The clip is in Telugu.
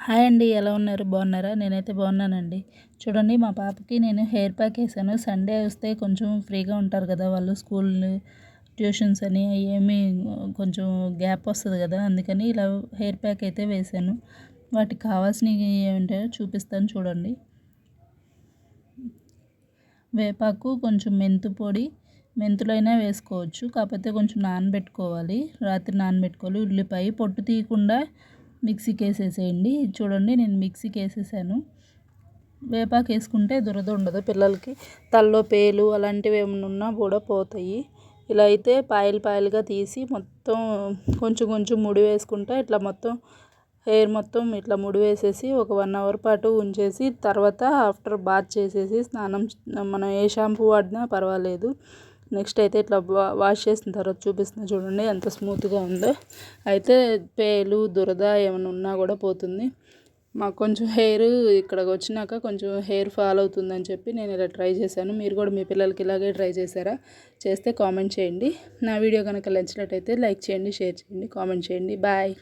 హాయ్ అండి. ఎలా ఉన్నారు? బాగున్నారా? నేనైతే బాగున్నానండి. చూడండి, మా పాపకి నేను హెయిర్ ప్యాక్ వేసాను. సండే వస్తే కొంచెం ఫ్రీగా ఉంటారు కదా వాళ్ళు, స్కూల్ ట్యూషన్స్ అని ఏమి కొంచెం గ్యాప్ వస్తుంది కదా, అందుకని ఇలా హెయిర్ ప్యాక్ అయితే వేసాను. వాటికి కావాల్సినవి ఏమంటే చూపిస్తాను చూడండి. వేపాకు, కొంచెం మెంతు పొడి, మెంతులైనా వేసుకోవచ్చు, కాకపోతే కొంచెం నానబెట్టుకోవాలి, రాత్రి నానబెట్టుకోవాలి. ఉల్లిపాయ పొట్టు తీయకుండా మిక్సీకి వేసేసేయండి. చూడండి, నేను మిక్సీకి వేసేసాను. వేపాకు వేసుకుంటే దురద ఉండదు, పిల్లలకి తలలో పేలు అలాంటివి ఏమైనా ఉన్నా కూడా పోతాయి. ఇలా అయితే పాయలుగా తీసి మొత్తం కొంచెం కొంచెం ముడి వేసుకుంటా ఇట్లా మొత్తం హెయిర్ మొత్తం ఇట్లా ముడి వేసేసి ఒక 1 అవర్ పాటు ఉంచేసి తర్వాత ఆఫ్టర్ బాత్ చేసేసి స్నానం, మనం ఏ షాంపూ వాడినా పర్వాలేదు. నెక్స్ట్ అయితే ఇట్లా వాష్ చేసిన తర్వాత చూపిస్తున్నా చూడండి ఎంత స్మూత్గా ఉందో. అయితే పేలు దురద ఏమైనా ఉన్నా కూడా పోతుంది. మాకు కొంచెం హెయిర్ ఇక్కడికి వచ్చినాక కొంచెం హెయిర్ ఫాల్ అవుతుందని చెప్పి నేను ఇలా ట్రై చేశాను. మీరు కూడా మీ పిల్లలకి ఇలాగే ట్రై చేశారా? చేస్తే కామెంట్ చేయండి. నా వీడియో కనుక నచ్చినట్టయితే లైక్ చేయండి, షేర్ చేయండి, కామెంట్ చేయండి. బాయ్.